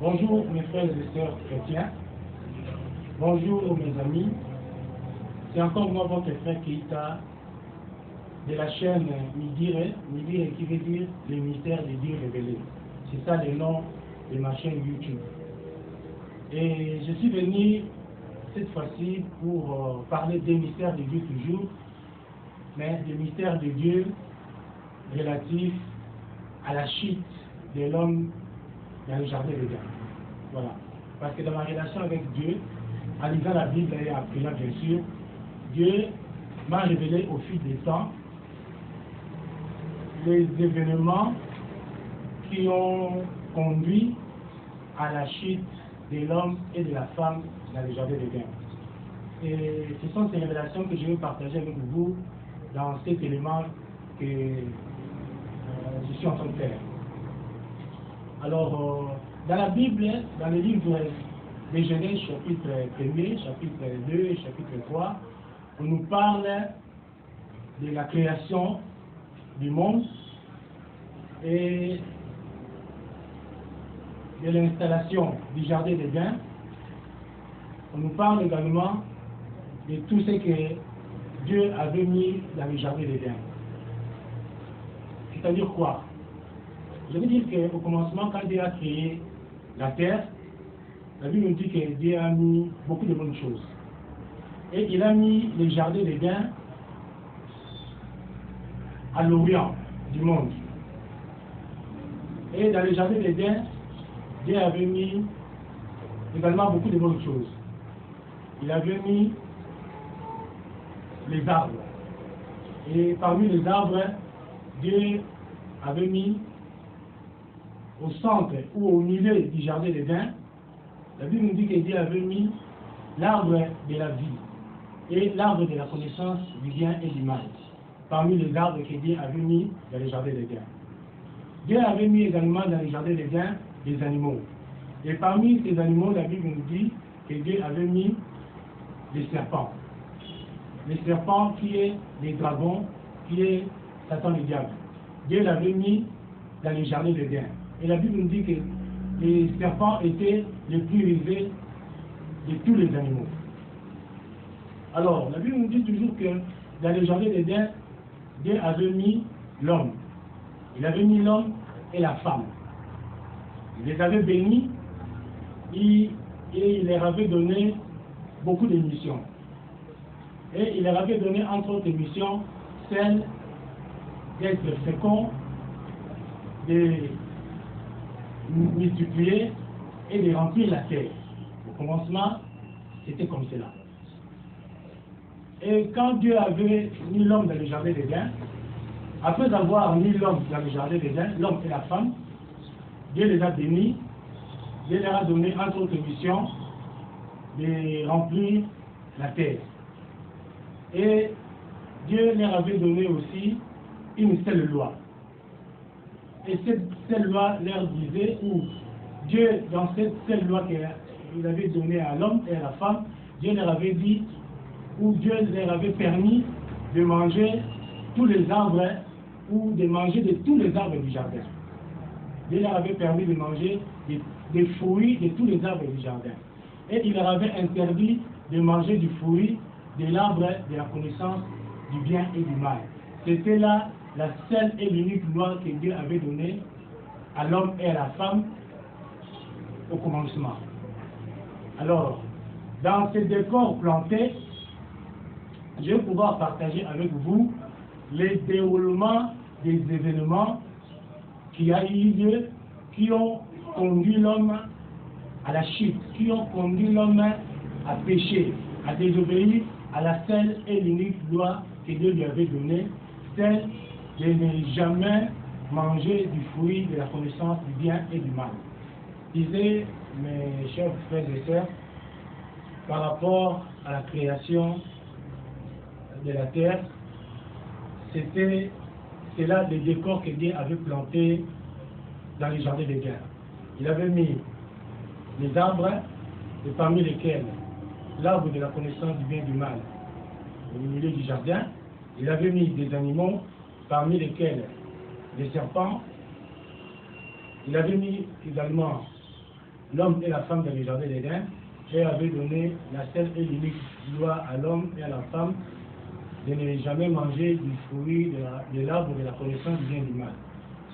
Bonjour mes frères et sœurs chrétiens, bonjour mes amis, c'est encore moi votre frère Keita de la chaîne Midire qui veut dire le mystère de Dieu révélé. C'est ça le nom de ma chaîne YouTube. Et je suis venu cette fois-ci pour parler des mystères de Dieu toujours, mais des mystères de Dieu relatifs à la chute de l'homme dans le jardin d'Éden. Voilà. Parce que dans ma relation avec Dieu, en lisant la Bible et en priant bien sûr, Dieu m'a révélé au fil du temps les événements qui ont conduit à la chute de l'homme et de la femme dans le jardin d'Éden. Et ce sont ces révélations que je vais partager avec vous dans cet élément que je suis en train de faire. Alors, dans la Bible, dans le livre de Genèse, chapitre 1er, chapitre 2 et chapitre 3, on nous parle de la création du monde et de l'installation du jardin d'Éden. On nous parle également de tout ce que Dieu avait mis dans le jardin d'Éden. C'est-à-dire quoi? Je veux dire qu'au commencement, quand Dieu a créé la terre, la Bible nous dit que Dieu a mis beaucoup de bonnes choses. Et il a mis le jardin d'Éden à l'orient du monde. Et dans le jardin d'Éden, Dieu avait mis également beaucoup de bonnes choses. Il avait mis les arbres. Et parmi les arbres, Dieu avait mis au centre ou au milieu du jardin d'Éden, la Bible nous dit que Dieu avait mis l'arbre de la vie et l'arbre de la connaissance du bien et du mal, parmi les arbres que Dieu avait mis dans le jardin d'Éden. Dieu avait mis également dans le jardin d'Éden des animaux. Et parmi ces animaux, la Bible nous dit que Dieu avait mis les serpents. Les serpents qui est les dragons, qui est Satan le diable. Dieu l'avait mis dans le jardin d'Éden. Et la Bible nous dit que les serpents étaient les plus élevés de tous les animaux. Alors, la Bible nous dit toujours que dans le jardin d'Éden, Dieu avait mis l'homme. Il avait mis l'homme et la femme. Il les avait bénis et il leur avait donné beaucoup de missions. Et il leur avait donné entre autres missions celle d'être fécond, de multiplier et de remplir la terre. Au commencement, c'était comme cela. Et quand Dieu avait mis l'homme dans le jardin d'Éden, après avoir mis l'homme dans le jardin d'Éden, l'homme et la femme, Dieu les a bénis, Dieu leur a donné entre autres missions de remplir la terre. Et Dieu leur avait donné aussi une seule loi. Et cette seule loi leur disait, ou Dieu, dans cette seule loi qu'il avait donnée à l'homme et à la femme, Dieu leur avait dit, ou Dieu leur avait permis de manger tous les arbres, ou de manger de tous les arbres du jardin. Dieu leur avait permis de manger des fruits de tous les arbres du jardin. Et il leur avait interdit de manger du fruit de l'arbre de la connaissance du bien et du mal. C'était là la seule et l'unique loi que Dieu avait donnée à l'homme et à la femme au commencement. Alors, dans ce décor planté, je vais pouvoir partager avec vous les déroulements des événements qui a eu lieu, qui ont conduit l'homme à la chute, qui ont conduit l'homme à pécher, à désobéir à la seule et l'unique loi que Dieu lui avait donnée, celle de ne jamais manger du fruit de la connaissance du bien et du mal. Disais, mes chers frères et sœurs, par rapport à la création de la terre, c'est là le décor que Dieu avait planté dans les jardins d'Éden. Il avait mis les arbres, et parmi lesquels l'arbre de la connaissance du bien et du mal, au milieu du jardin. Il avait mis des animaux, parmi lesquels les serpents. Il avait mis également l'homme et la femme dans le jardin d'Éden et avait donné la seule et l'unique loi à l'homme et à la femme de ne jamais manger du fruit de l'arbre de la connaissance du bien et du mal.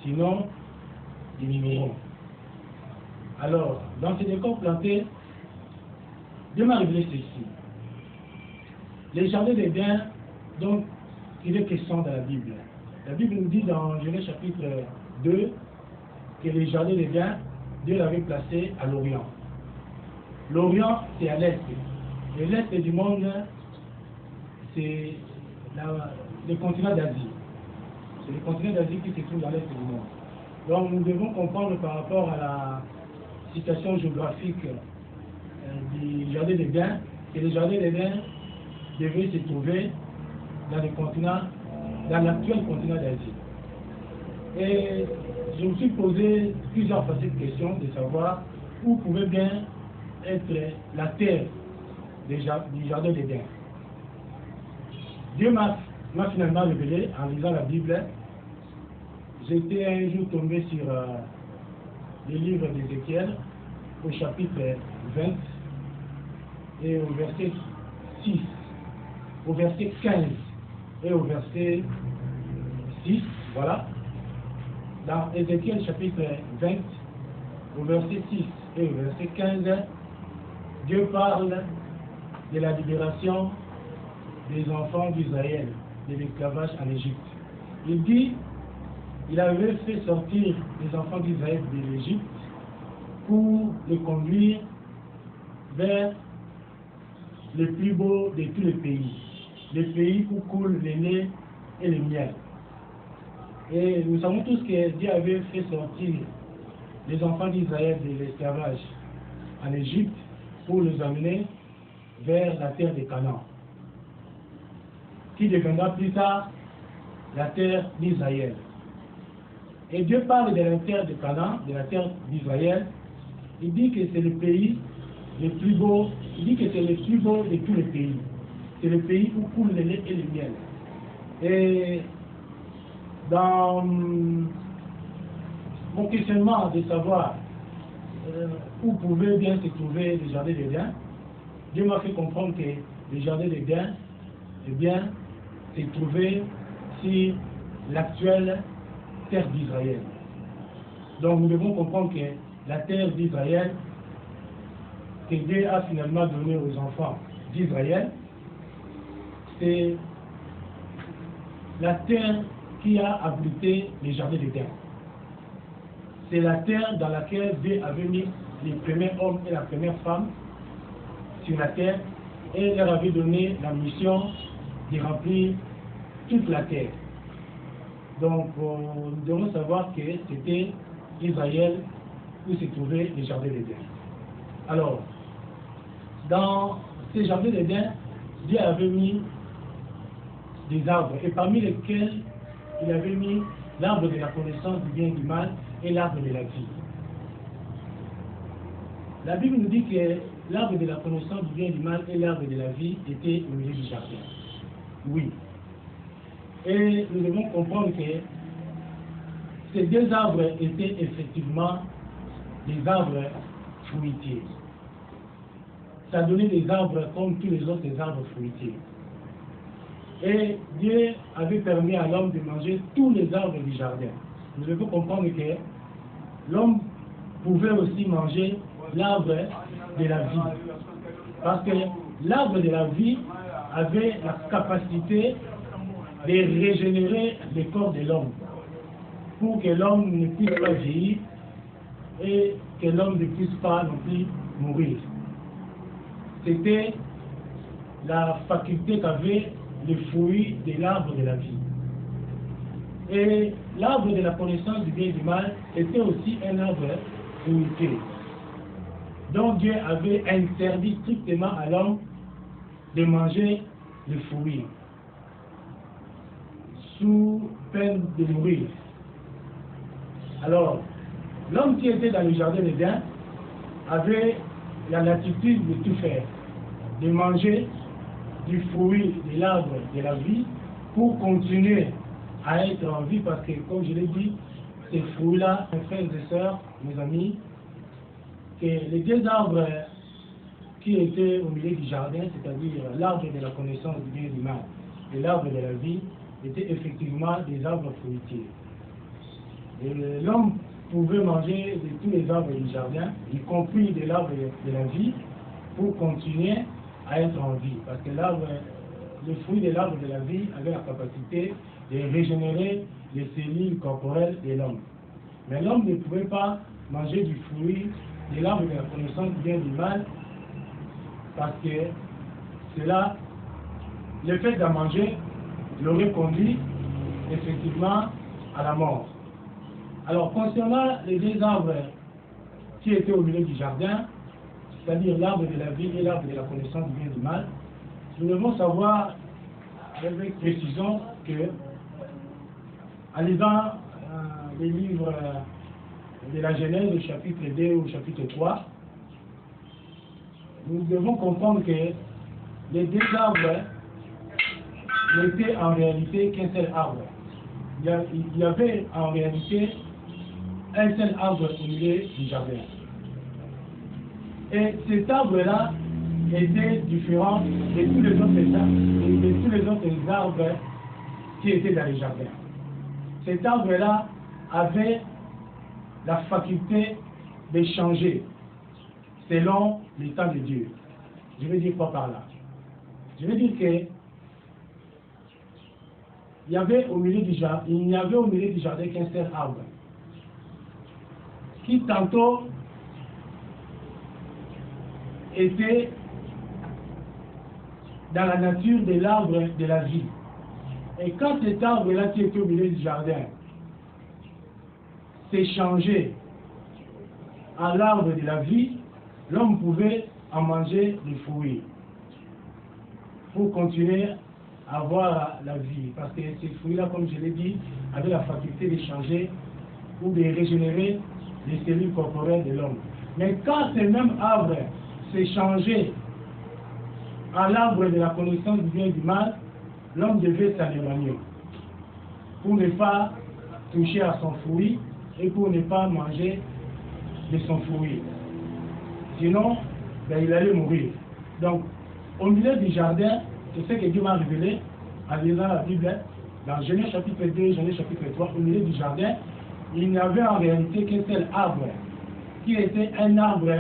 Sinon, ils mourront. Alors, dans ces décors plantés, Dieu m'a révélé ceci. Les jardins d'Éden, donc, il est question dans la Bible. La Bible nous dit dans Genèse chapitre 2 que les jardins d'Éden, Dieu l'avait placé à l'Orient. L'Orient, c'est à l'Est. Et l'Est du monde, c'est le continent d'Asie. C'est le continent d'Asie qui se trouve dans l'Est du monde. Donc nous devons comprendre par rapport à la situation géographique du jardin d'Éden, que le jardin d'Éden devait se trouver dans le continent, dans l'actuel continent d'Asie. Et je me suis posé plusieurs fois cette question de savoir où pouvait bien être la terre du jardin d'Éden. Dieu m'a finalement révélé en lisant la Bible. J'étais un jour tombé sur le livre d'Ézéchiel au chapitre 20 et au verset 6, au verset 15 et au verset 6, voilà. Dans Ézéchiel chapitre 20, au verset 6 et au verset 15, Dieu parle de la libération des enfants d'Israël de l'esclavage en Égypte. Il dit, il avait fait sortir les enfants d'Israël de l'Égypte pour les conduire vers le plus beau de tous les pays où coule le lait et le miel. Et nous savons tous que Dieu avait fait sortir les enfants d'Israël de l'esclavage en Égypte pour les amener vers la terre de Canaan, qui deviendra plus tard la terre d'Israël. Et Dieu parle de la terre de Canaan, de la terre d'Israël. Il dit que c'est le pays le plus beau, il dit que c'est le plus beau de tous les pays. C'est le pays où coule le lait et le miel. Et dans mon questionnement de savoir où pouvait bien se trouver le jardin d'Éden, Dieu m'a fait comprendre que le jardin d'Éden, eh bien, se trouvait sur l'actuelle terre d'Israël. Donc nous devons comprendre que la terre d'Israël, que Dieu a finalement donnée aux enfants d'Israël, c'est la terre qui a abrité les jardins d'Éden. C'est la terre dans laquelle Dieu avait mis les premiers hommes et la première femme sur la terre et leur avait donné la mission de remplir toute la terre. Donc nous devons savoir que c'était Israël où se trouvaient les jardins d'Éden. Alors, dans ces jardins d'Éden, Dieu avait mis des arbres, et parmi lesquels il avait mis l'arbre de la connaissance du bien et du mal et l'arbre de la vie. La Bible nous dit que l'arbre de la connaissance du bien et du mal et l'arbre de la vie étaient au milieu du jardin. Oui. Et nous devons comprendre que ces deux arbres étaient effectivement des arbres fruitiers. Ça donnait des arbres comme tous les autres arbres fruitiers. Et Dieu avait permis à l'homme de manger tous les arbres du jardin. Nous devons comprendre que l'homme pouvait aussi manger l'arbre de la vie. Parce que l'arbre de la vie avait la capacité de régénérer le corps de l'homme pour que l'homme ne puisse pas vieillir et que l'homme ne puisse pas non plus mourir. C'était la faculté qu'avait le fruit de l'arbre de la vie. Et l'arbre de la connaissance du bien et du mal était aussi un arbre fruitier. Donc Dieu avait interdit strictement à l'homme de manger le fruit, sous peine de mourir. Alors, l'homme qui était dans le jardin d'Éden avait la latitude de tout faire, de manger du fruit de l'arbre de la vie pour continuer à être en vie, parce que, comme je l'ai dit, ces fruits-là, mes frères et sœurs, mes amis, que les deux arbres qui étaient au milieu du jardin, c'est-à-dire l'arbre de la connaissance du bien et du mal et l'arbre de la vie, étaient effectivement des arbres fruitiers. L'homme pouvait manger de tous les arbres du jardin, y compris de l'arbre de la vie, pour continuer à être en vie. Parce que le fruit de l'arbre de la vie avait la capacité de régénérer les cellules corporelles de l'homme. Mais l'homme ne pouvait pas manger du fruit de l'arbre de la connaissance du bien et du mal, parce que cela, le fait d'en manger, l'aurait conduit effectivement à la mort. Alors, concernant les deux arbres qui étaient au milieu du jardin, c'est-à-dire l'arbre de la vie et l'arbre de la connaissance du bien et du mal, nous devons savoir avec précision que, en lisant les livres de la Genèse, au chapitre 2 ou au chapitre 3, nous devons comprendre que les deux arbres n'étaient en réalité qu'un seul arbre. Il y avait en réalité un seul arbre au milieu du jardin. Et cet arbre-là était différent de tous les autres arbres qui étaient dans les jardins. Cet arbre-là avait la faculté de changer selon l'état de Dieu. Je veux dire quoi par là? Je veux dire que il n'y avait au milieu du jardin qu'un seul arbre qui tantôt était dans la nature de l'arbre de la vie. Et quand cet arbre-là qui était au milieu du jardin s'est changé en l'arbre de la vie, l'homme pouvait en manger les fruits pour continuer à avoir la vie. Parce que ces fruits-là, comme je l'ai dit, avaient la faculté de changer ou de régénérer les cellules corporelles de l'homme. Mais quand ce même arbre s'est changé en l'arbre de la connaissance du bien et du mal, l'homme devait s'en éloigner pour ne pas toucher à son fruit et pour ne pas manger de son fruit. Sinon, il allait mourir. Donc, au milieu du jardin, c'est ce que Dieu m'a révélé en lisant la Bible, dans Genèse chapitre 2, Genèse chapitre 3, au milieu du jardin, il n'y avait en réalité qu'un seul arbre, qui était un arbre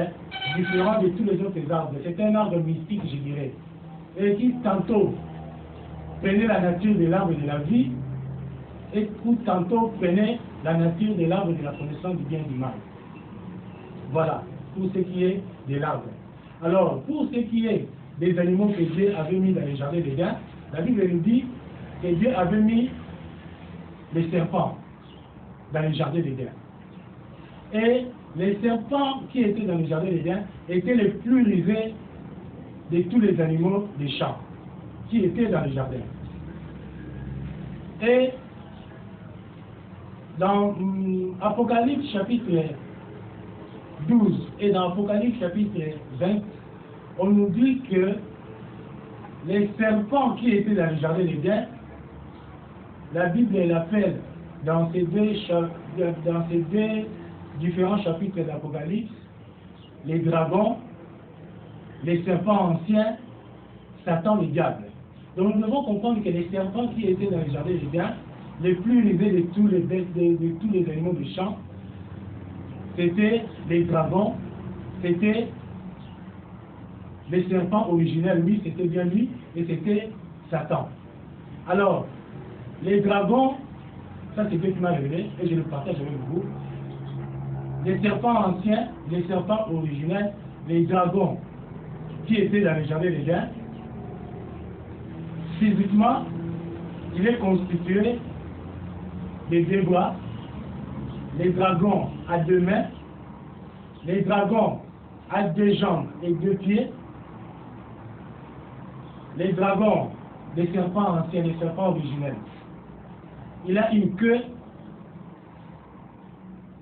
différent de tous les autres arbres. C'était un arbre mystique, je dirais, et qui tantôt prenait la nature de l'arbre de la vie, et tantôt prenait la nature de l'arbre de la connaissance du bien et du mal. Voilà, pour ce qui est de l'arbre. Alors, pour ce qui est des animaux que Dieu avait mis dans les jardins d'Éden, la Bible nous dit que Dieu avait mis les serpents dans les jardins d'Éden. Et les serpents qui étaient dans les jardins d'Éden étaient les plus rusés de tous les animaux des champs qui étaient dans les jardins. Et dans Apocalypse chapitre 12 et dans Apocalypse chapitre 20, on nous dit que les serpents qui étaient dans le jardin d'Éden, la Bible l'appelle dans ces deux différents chapitres d'Apocalypse, les dragons, les serpents anciens, Satan et diable. Donc nous devons comprendre que les serpents qui étaient dans le jardin d'Éden, les plus risés de tous les animaux du champ, c'était les dragons, c'était les serpents originels, lui, c'était bien lui, et c'était Satan. Alors, les dragons, ça c'est Dieu qui m'a révélé, et je le partage avec vous. Les serpents anciens, les serpents originels, les dragons qui étaient dans le jardin d'Éden, physiquement, il est constitué de deux bras, les dragons à deux mains, les dragons à deux jambes et deux pieds, les dragons, les serpents anciens, les serpents originels. Il a une queue,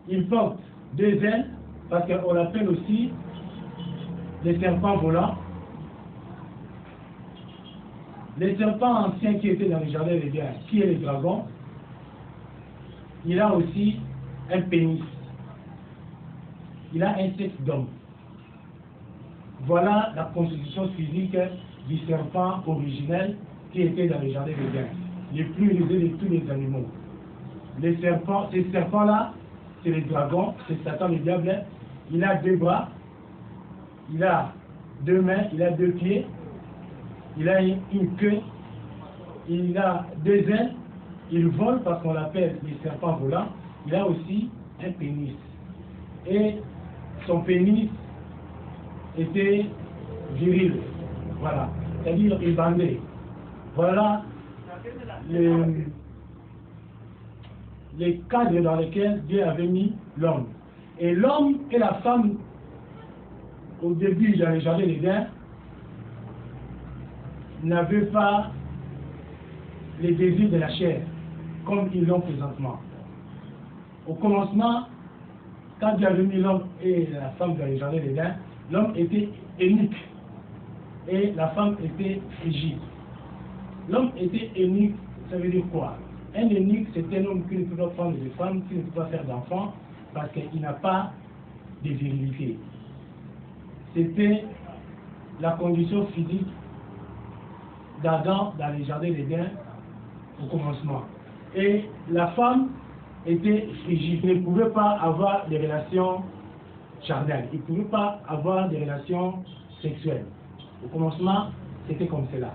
il porte deux ailes, parce qu'on l'appelle aussi les serpents volants. Les serpents anciens qui étaient dans le jardin d'Éden, qui est le dragon, il a aussi un pénis. il a un sexe d'homme. Voilà la constitution physique du serpent originel qui était dans le jardin d'Éden, les plus élevés de tous les animaux. Les serpents, ces serpents-là, c'est les dragons, c'est Satan le diable. Il a 2 bras, il a 2 mains, il a 2 pieds, il a une queue, il a 2 ailes, il vole parce qu'on l'appelle les serpents volants. Il a aussi un pénis. Et son pénis était viril, voilà, c'est-à-dire il bandait. Voilà les cadres dans lesquels Dieu avait mis l'homme. Et l'homme et la femme, au début dans le jardin d'Éden, n'avaient pas les désirs de la chair, comme ils l'ont présentement. Au commencement, quand Dieu avait mis l'homme et la femme dans le jardin d'Éden, l'homme était unique et la femme était frigide. L'homme était unique, ça veut dire quoi? Un eunuque, c'est un homme qui ne peut pas prendre de femme, qui ne peut pas faire d'enfant, parce qu'il n'a pas de virilité. C'était la condition physique d'Adam dans les jardins d'Éden au commencement. Et la femme était frigide, il ne pouvait pas avoir des relations charnelles, il ne pouvait pas avoir des relations sexuelles. Au commencement, c'était comme cela.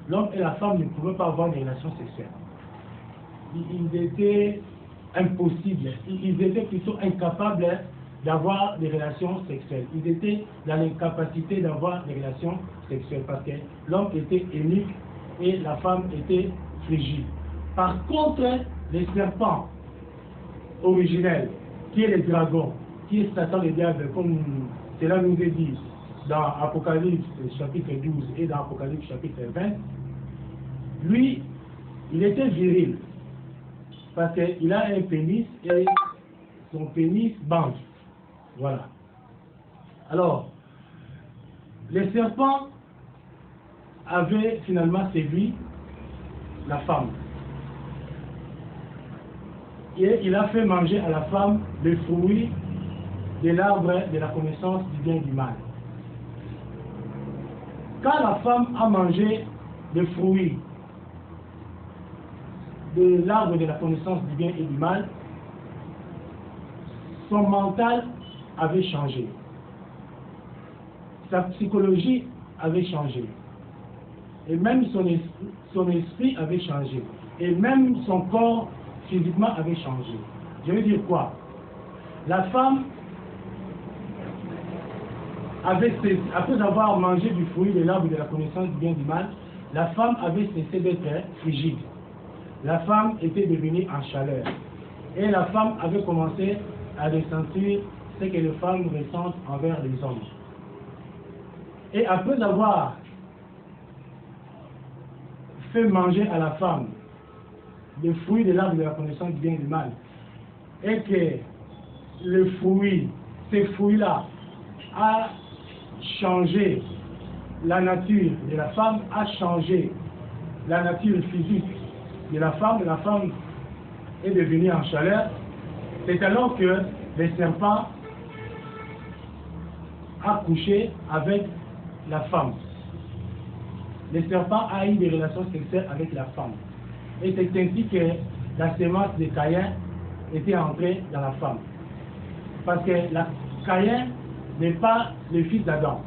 L'homme et la femme ne pouvaient pas avoir des relations sexuelles. Ils étaient impossibles, ils étaient plutôt incapables d'avoir des relations sexuelles. Ils étaient dans l'incapacité d'avoir des relations sexuelles parce que l'homme était unique et la femme était frigide. Par contre, les serpents originels, qui est le dragon, qui est Satan le diable, comme cela nous est dit dans Apocalypse chapitre 12 et dans Apocalypse chapitre 20, lui, il était viril, parce qu'il a un pénis et son pénis bande. Voilà. Alors, les serpents avaient finalement séduit la femme. Et il a fait manger à la femme le fruit de l'arbre de la connaissance du bien et du mal. Quand la femme a mangé le fruit de l'arbre de la connaissance du bien et du mal, son mental avait changé. Sa psychologie avait changé. Et même son esprit avait changé. Et même son corps physiquement avait changé. Je veux dire quoi? La femme avait cessé, après avoir mangé du fruit de l'arbre de la connaissance du bien et du mal, la femme avait cessé d'être frigide. La femme était devenue en chaleur. Et la femme avait commencé à ressentir ce que les femmes ressentent envers les hommes. Et après avoir fait manger à la femme le fruit de l'arbre de la connaissance du bien et du mal, et que le fruit, ce fruit-là, a changé la nature de la femme, a changé la nature physique de la femme est devenue en chaleur, c'est alors que le serpent a couché avec la femme. Le serpent a eu des relations sexuelles avec la femme. Et c'est ainsi que la semence de Caïn était entrée dans la femme. Parce que Caïn n'est pas le fils d'Adam.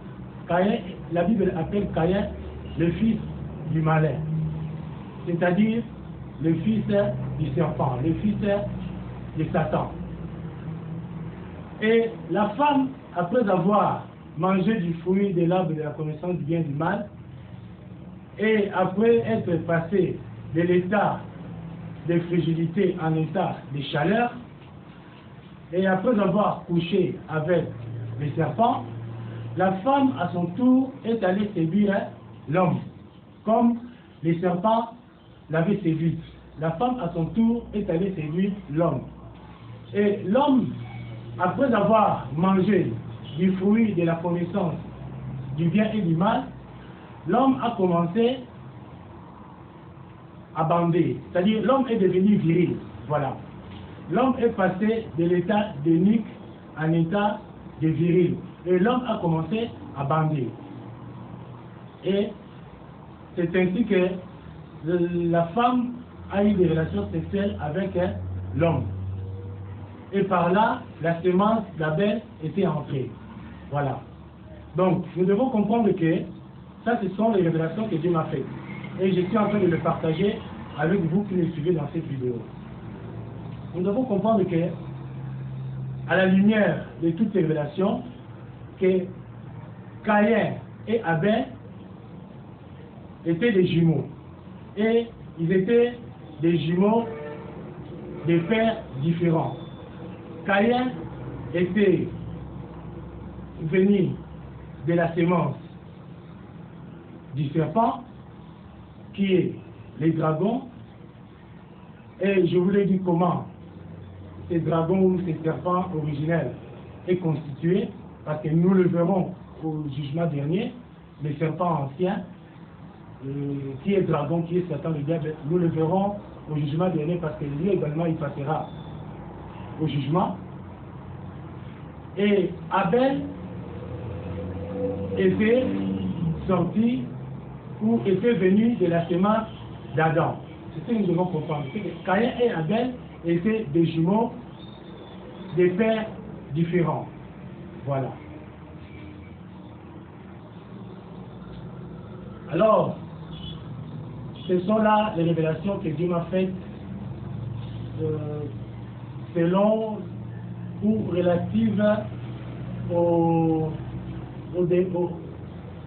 La Bible appelle Caïn le fils du malin. C'est-à-dire le fils du serpent, le fils de Satan. Et la femme, après avoir mangé du fruit de l'arbre de la connaissance du bien et du mal, et après être passée de l'état de fragilité en état de chaleur, et après avoir couché avec les serpents, la femme à son tour est allée séduire l'homme, comme les serpents l'avaient séduit. La femme à son tour est allée séduire l'homme. Et l'homme, après avoir mangé du fruit de la connaissance du bien et du mal, l'homme a commencé à bander. C'est-à-dire l'homme est devenu viril. Voilà. L'homme est passé de l'état d'eunuque en état de viril. Et l'homme a commencé à bander. Et c'est ainsi que la femme a eu des relations sexuelles avec l'homme. Et par là, la semence d'Abel était entrée. Voilà. Donc, nous devons comprendre que ça, ce sont les révélations que Dieu m'a faites. Et je suis en train de le partager avec vous qui me suivez dans cette vidéo. Nous devons comprendre que, à la lumière de toutes ces révélations, que Caïn et Abel étaient des jumeaux. Et ils étaient des jumeaux de pères différents. Caïn était venu de la sémence du serpent, qui est les dragons. Et je vous l'ai dit comment ces dragons ou ces serpents originels est constitué, parce que nous le verrons au jugement dernier, les serpents anciens, qui est dragon, qui est Satan, le diable, nous le verrons au jugement dernier, parce que lui également il passera au jugement. Et Abel était sorti ou était venu de la semence d'Adam. C'est ce que nous devons comprendre. Caïn et Abel étaient des jumeaux, des pères différents. Voilà. Alors, ce sont là les révélations que Dieu m'a faites selon ou relatives au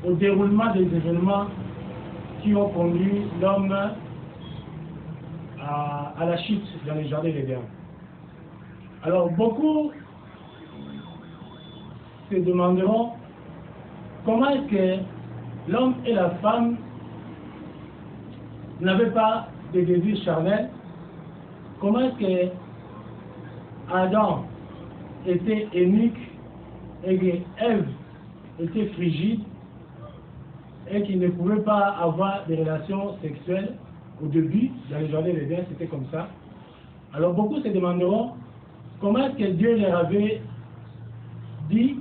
déroulement des événements qui ont conduit l'homme à la chute dans les jardins d'Éden. Alors beaucoup se demanderont comment est-ce que l'homme et la femme n'avaient pas de désir charnel, comment est-ce que Adam était unique et que Ève était frigide et qu'il ne pouvait pas avoir des relations sexuelles au début, dans les jardins d'Éden, c'était comme ça. Alors beaucoup se demanderont comment est-ce que Dieu leur avait dit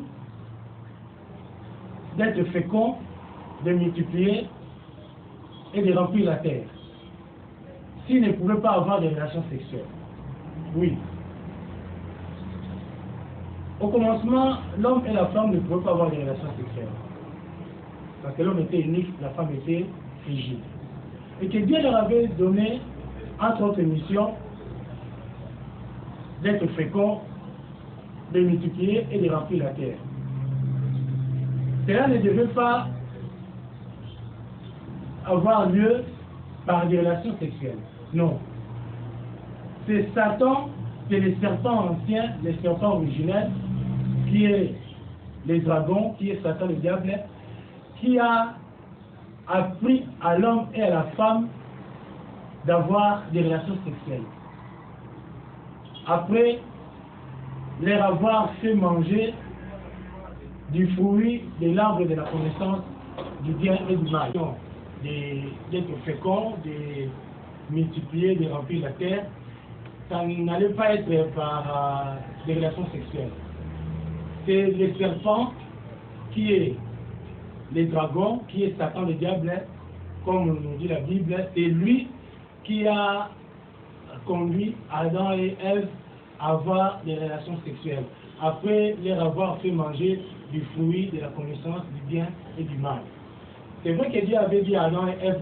d'être fécond, de multiplier et de remplir la terre, s'ils ne pouvaient pas avoir des relations sexuelles. Oui. Au commencement, l'homme et la femme ne pouvaient pas avoir des relations sexuelles. Parce que l'homme était unique, la femme était frigide. Et que Dieu leur avait donné, entre autres missions, d'être fécond, de multiplier et de remplir la terre. Cela ne devait pas avoir lieu par des relations sexuelles. Non. C'est Satan, c'est les serpents anciens, les serpents originels, qui est les dragons, qui est Satan le diable, qui a appris à l'homme et à la femme d'avoir des relations sexuelles. Après leur avoir fait manger du fruit de l'arbre de la connaissance du bien et du mal. D'être fécond, de multiplier, de remplir la terre, ça n'allait pas être par des relations sexuelles. C'est le serpent qui est les dragons, qui est Satan le diable, comme nous dit la Bible, c'est lui qui a conduit Adam et Ève à avoir des relations sexuelles, après leur avoir fait manger du fruit de la connaissance du bien et du mal. C'est vrai que Dieu avait dit à Adam et Ève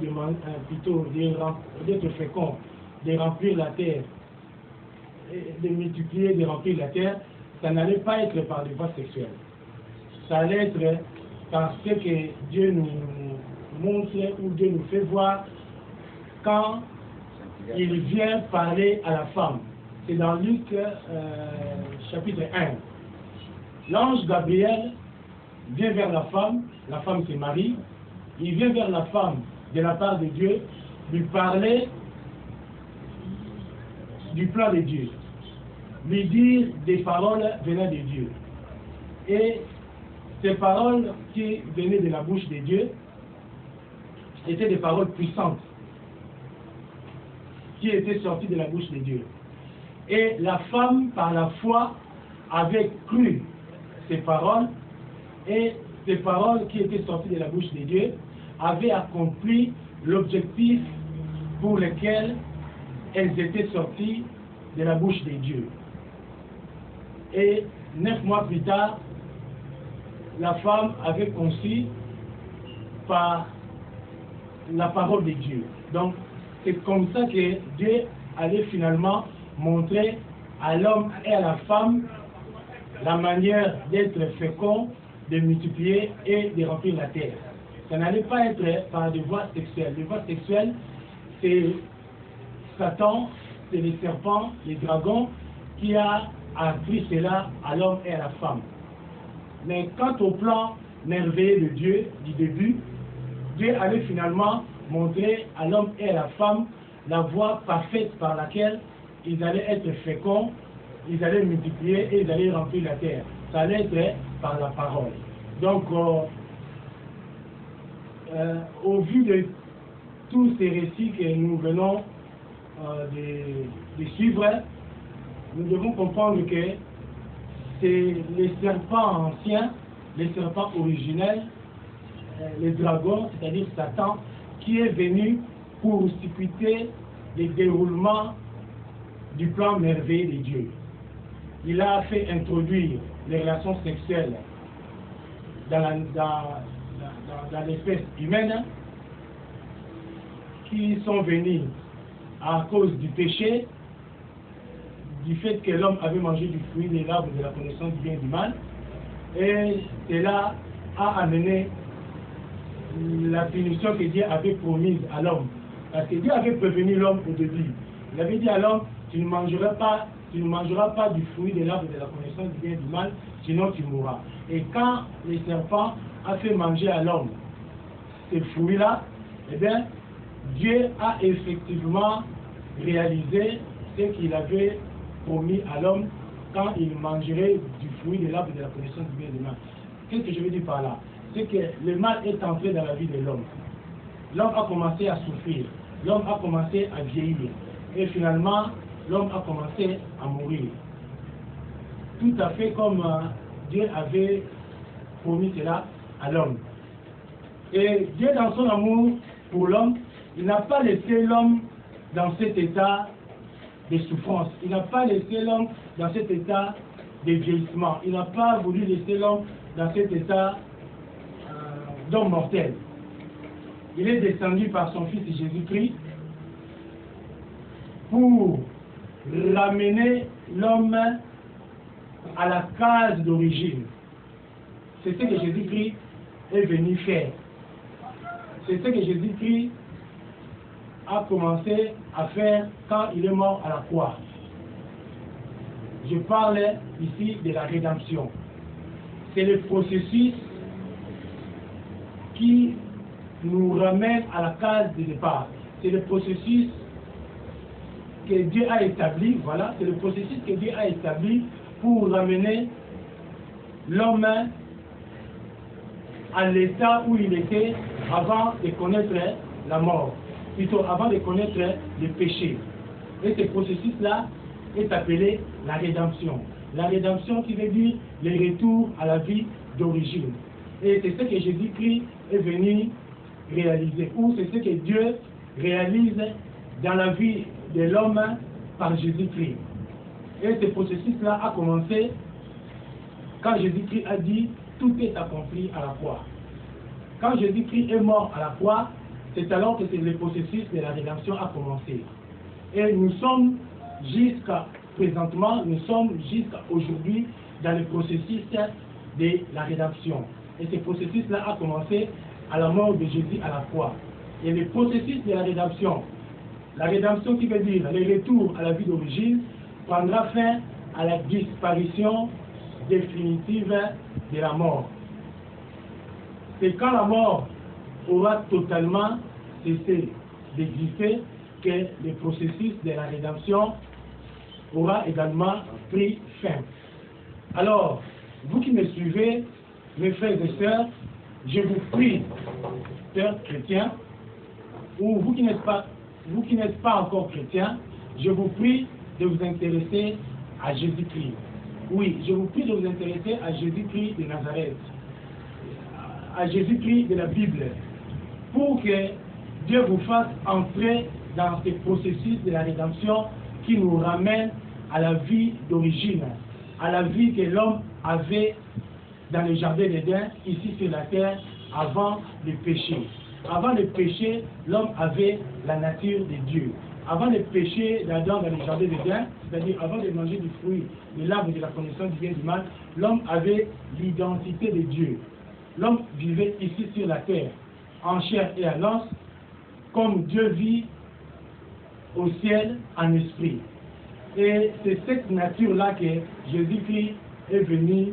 plutôt d'être fécond, de remplir la terre, de multiplier, de remplir la terre. Ça n'allait pas être par des voies sexuelles. Ça allait être parce que Dieu nous montre ou Dieu nous fait voir quand il vient parler à la femme. C'est dans Luc chapitre 1. L'ange Gabriel vient vers la femme c'est Marie, il vient vers la femme de la part de Dieu, lui parler du plan de Dieu, lui dire des paroles venant de Dieu. Et ces paroles qui venaient de la bouche de Dieu étaient des paroles puissantes qui étaient sorties de la bouche de Dieu. Et la femme, par la foi, avait cru ces paroles, et ces paroles qui étaient sorties de la bouche de Dieu avaient accompli l'objectif pour lequel elles étaient sorties de la bouche de Dieu. Et 9 mois plus tard, la femme avait conçu par la parole de Dieu. Donc, c'est comme ça que Dieu allait finalement montrer à l'homme et à la femme la manière d'être fécond, de multiplier et de remplir la terre. Ça n'allait pas être par des voies sexuelles. Les voies sexuelles, c'est Satan, c'est les serpents, les dragons, qui a appris cela à l'homme et à la femme. Mais quant au plan merveilleux de Dieu, du début, Dieu allait finalement montrer à l'homme et à la femme la voie parfaite par laquelle ils allaient être féconds, ils allaient multiplier et ils allaient remplir la terre. Ça allait être par la parole. Donc, au vu de tous ces récits que nous venons de suivre, nous devons comprendre que c'est les serpents anciens, les serpents originels, les dragons, c'est-à-dire Satan, qui est venu pour circuiter le déroulement du plan merveilleux de Dieu. Il a fait introduire les relations sexuelles dans l'espèce humaine, qui sont venues à cause du péché, du fait que l'homme avait mangé du fruit de l'arbre de la connaissance du bien et du mal, et cela a amené la punition que Dieu avait promise à l'homme. Parce que Dieu avait prévenu l'homme au début. Il avait dit à l'homme, tu ne mangeras pas du fruit de l'arbre de la connaissance du bien et du mal, sinon tu mourras. Et quand le serpent a fait manger à l'homme ces fruits-là, eh bien, Dieu a effectivement réalisé ce qu'il avait promis à l'homme quand il mangerait du fruit de l'arbre de la connaissance du bien et du mal. Qu'est-ce que je veux dire par là? C'est que le mal est entré dans la vie de l'homme. L'homme a commencé à souffrir, l'homme a commencé à vieillir, et finalement, l'homme a commencé à mourir. Tout à fait comme Dieu avait promis cela à l'homme. Et Dieu, dans son amour pour l'homme, il n'a pas laissé l'homme dans cet état de souffrance. Il n'a pas laissé l'homme dans cet état de vieillissement. Il n'a pas voulu laisser l'homme dans cet état d'homme mortel. Il est descendu par son Fils Jésus-Christ pour ramener l'homme à la case d'origine. C'est ce que Jésus-Christ est venu faire. C'est ce que Jésus-Christ a commencé à faire quand il est mort à la croix. Je parle ici de la rédemption. C'est le processus qui nous ramène à la case de départ. C'est le processus que Dieu a établi, voilà, c'est le processus que Dieu a établi pour ramener l'homme à l'état où il était avant de connaître la mort, plutôt avant de connaître le péché. Et ce processus-là est appelé la rédemption. La rédemption qui veut dire le retour à la vie d'origine. Et c'est ce que Jésus-Christ est venu réaliser, ou c'est ce que Dieu réalise dans la vie de l'homme par Jésus-Christ. Et ce processus-là a commencé quand Jésus-Christ a dit « tout est accompli à la croix ». Quand Jésus-Christ est mort à la croix, c'est alors que le processus de la rédemption a commencé. Et nous sommes jusqu'à présentement, nous sommes jusqu'à aujourd'hui dans le processus de la rédemption. Et ce processus-là a commencé à la mort de Jésus à la croix. Et le processus de la rédemption qui veut dire le retour à la vie d'origine, prendra fin à la disparition définitive de la mort. C'est quand la mort aura totalement cessé d'exister que le processus de la rédemption aura également pris fin. Alors, vous qui me suivez, mes frères et sœurs, je vous prie, sœurs chrétiens, ou vous qui n'êtes pas encore chrétiens, je vous prie de vous intéresser à Jésus-Christ. Oui, je vous prie de vous intéresser à Jésus-Christ de Nazareth, à Jésus-Christ de la Bible, pour que Dieu vous fasse entrer dans ce processus de la rédemption qui nous ramène à la vie d'origine, à la vie que l'homme avait dans le jardin d'Éden, ici sur la terre, avant le péché. Avant le péché, l'homme avait la nature de Dieu. Avant le péché d'Adam dans le jardin d'Éden, c'est-à-dire avant de manger du fruit de l'arbre de la connaissance du bien et du mal, l'homme avait l'identité de Dieu. L'homme vivait ici sur la terre, en chair et en os, comme Dieu vit au ciel en esprit. Et c'est cette nature-là que Jésus-Christ est venu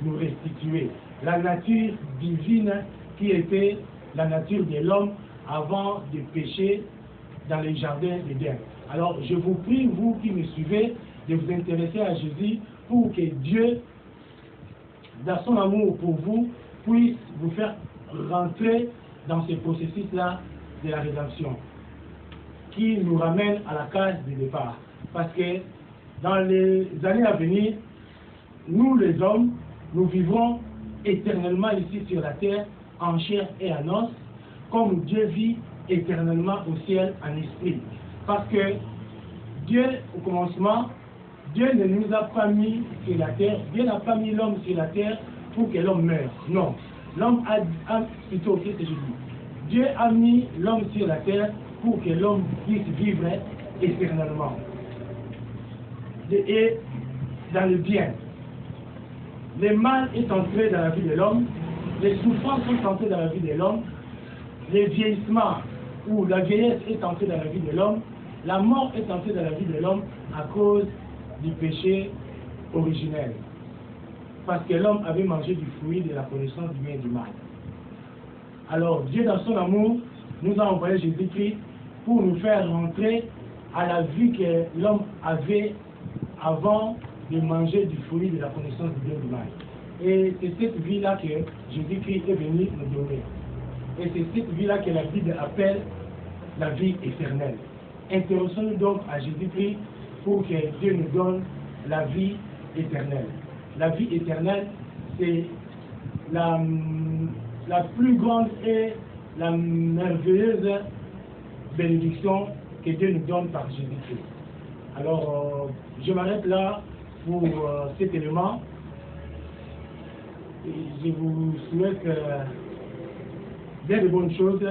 nous restituer. La nature divine qui était la nature de l'homme avant de pécher dans les jardins d'Éden. Alors, je vous prie, vous qui me suivez, de vous intéresser à Jésus pour que Dieu, dans son amour pour vous, puisse vous faire rentrer dans ce processus-là de la rédemption, qui nous ramène à la case de départ. Parce que dans les années à venir, nous les hommes, nous vivrons éternellement ici sur la terre, en chair et en os, comme Dieu vit éternellement au ciel en esprit. Parce que Dieu, au commencement, Dieu ne nous a pas mis sur la terre, Dieu n'a pas mis l'homme sur la terre pour que l'homme meure. Non. L'homme plutôt, qu'est-ce que je dis? Dieu a mis l'homme sur la terre pour que l'homme puisse vivre éternellement. Et dans le bien. Le mal est entré dans la vie de l'homme, les souffrances sont entrées dans la vie de l'homme, le vieillissement ou la vieillesse est entrée dans la vie de l'homme, la mort est entrée dans la vie de l'homme à cause du péché originel. Parce que l'homme avait mangé du fruit de la connaissance du bien et du mal. Alors Dieu, dans son amour, nous a envoyé Jésus-Christ pour nous faire rentrer à la vie que l'homme avait avant de manger du fruit de la connaissance du bien et du mal. Et c'est cette vie-là que Jésus-Christ est venu nous donner. Et c'est cette vie-là que la Bible appelle la vie éternelle. Intéressons-nous donc à Jésus-Christ pour que Dieu nous donne la vie éternelle. La vie éternelle, c'est la plus grande et la merveilleuse bénédiction que Dieu nous donne par Jésus-Christ. Alors, je m'arrête là pour cet élément. Et je vous souhaite bien de bonnes choses.